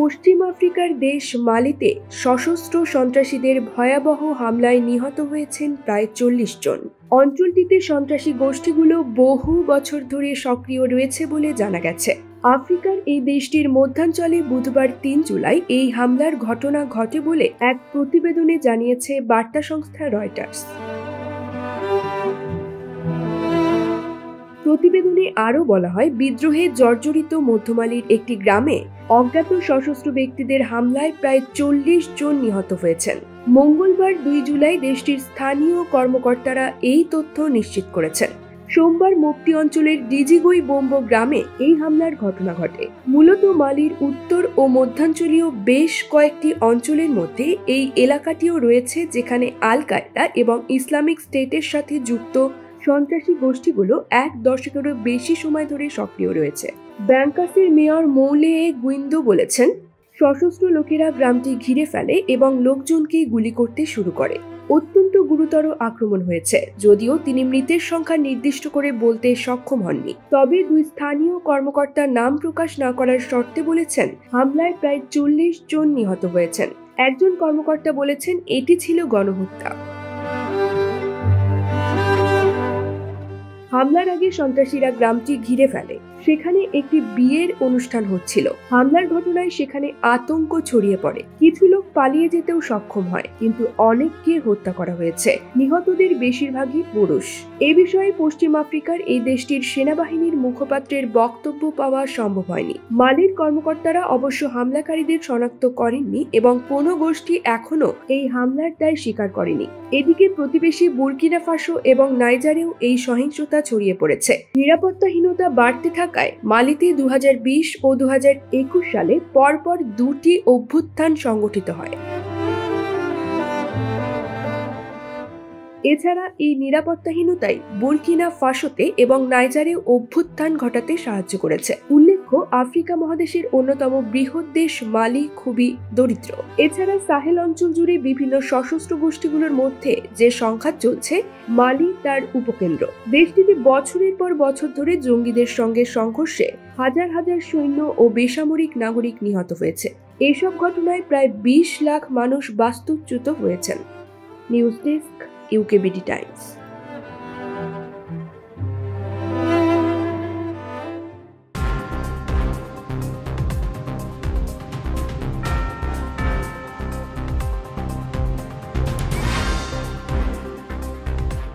পশ্চিম আফ্রিকার দেশ মালিতে সশস্ত্র সন্ত্রাসীদের ভয়াবহ হামলায় নিহত হয়েছেন প্রায় ৪০ জন। অঞ্চলটিতে সন্ত্রাসী গোষ্ঠীগুলো বহু বছর ধরে সক্রিয় রয়েছে বলে জানা গেছে। আফ্রিকার এই দেশটির মধ্যাঞ্চলে বুধবার ৩ জুলাই এই হামলার ঘটনা ঘটে বলে এক প্রতিবেদনে জানিয়েছে বার্তা সংস্থা রয়টার্স। প্রতিবেদনে আরও বলা হয়, বিদ্রোহে জর্জরিত মধ্যমালির একটি গ্রামে অজ্ঞাত সশস্ত্র ব্যক্তিদের হামলায় প্রায় ৪০ জন নিহত হয়েছেন। মঙ্গলবার ২ জুলাই দেশটির স্থানীয় কর্মকর্তারা এই তথ্য নিশ্চিত করেছেন। সোমবার মোপ্তি অঞ্চলের ডিজিগই বোম্বো গ্রামে এই হামলার ঘটনা ঘটে। মূলত মালির উত্তর ও মধ্যাঞ্চলীয় বেশ কয়েকটি অঞ্চলের মধ্যে এই এলাকাটিও রয়েছে, যেখানে আল কায়েদা এবং ইসলামিক স্টেটের সাথে যুক্ত সন্ত্রাসী গোষ্ঠীগুলো এক দশকেরও বেশি সময় ধরে সক্রিয় রয়েছে। ব্যাংকাসের মেয়র মৌলে গুইন্দো বলেছেন, সশস্ত্র লোকেরা গ্রামটি ঘিরে ফেলে এবং লোকজনকে গুলি করতে শুরু করে। অত্যন্ত গুরুতর আক্রমণ হয়েছে, যদিও তিনি মৃতের সংখ্যা নির্দিষ্ট করে বলতে সক্ষম হননি। তবে দুই স্থানীয় কর্মকর্তা নাম প্রকাশ না করার শর্তে বলেছেন, হামলায় প্রায় ৪০ জন নিহত হয়েছেন। একজন কর্মকর্তা বলেছেন, এটি ছিল গণহত্যা। হামলার আগে সন্ত্রাসীরা গ্রামটি ঘিরে ফেলে। সেখানে একটি বিয়ের অনুষ্ঠান হচ্ছিল। হামলার ঘটনায় সেখানে আতঙ্ক ছড়িয়ে পড়ে। কিছু লোক পালিয়ে যেতেও সক্ষম হয়, কিন্তু অনেককে হত্যা করা হয়েছে। নিহতদের বেশিরভাগই পুরুষ। এ বিষয়ে পশ্চিম আফ্রিকার এই দেশটির সেনাবাহিনীর মুখপাত্রের বক্তব্য পাওয়া সম্ভব হয়নি। মালির কর্মকর্তারা অবশ্য হামলাকারীদের শনাক্ত করেননি এবং কোনো গোষ্ঠী এখনো এই হামলার দায় স্বীকার করেনি। এদিকে প্রতিবেশী বুর্কিনা ফাসো এবং নাইজারেও এই সহিংসতা ছড়িয়ে পড়েছে। নিরাপত্তাহীনতা বাড়তে থাকায় মালিতে ২০২০ ও ২০২১ সালে পরপর দুটি অভ্যুত্থান সংগঠিত হয়। এছাড়া এই নিরাপত্তাহীনতাই বুর্কিনা ফাসোতে এবং নাইজারে অভ্যুত্থান ঘটাতে সাহায্য করেছে। উল্লেখ্য, আফ্রিকা মহাদেশের অন্যতম বৃহৎ দেশ মালি খুবই দরিদ্র। এছাড়া সাহেল অঞ্চল জুড়ে বিভিন্ন সশস্ত্র গোষ্ঠীগুলোর মধ্যে যে সংঘাত চলছে, মালি তার উপকেন্দ্র। দেশটিতে বছরের পর বছর ধরে জঙ্গিদের সঙ্গে সংঘর্ষে হাজার হাজার সৈন্য ও বেসামরিক নাগরিক নিহত হয়েছে। এসব ঘটনায় প্রায় ২০ লাখ মানুষ বাস্তুচ্যুত হয়েছেন। News desk, UKBD Times.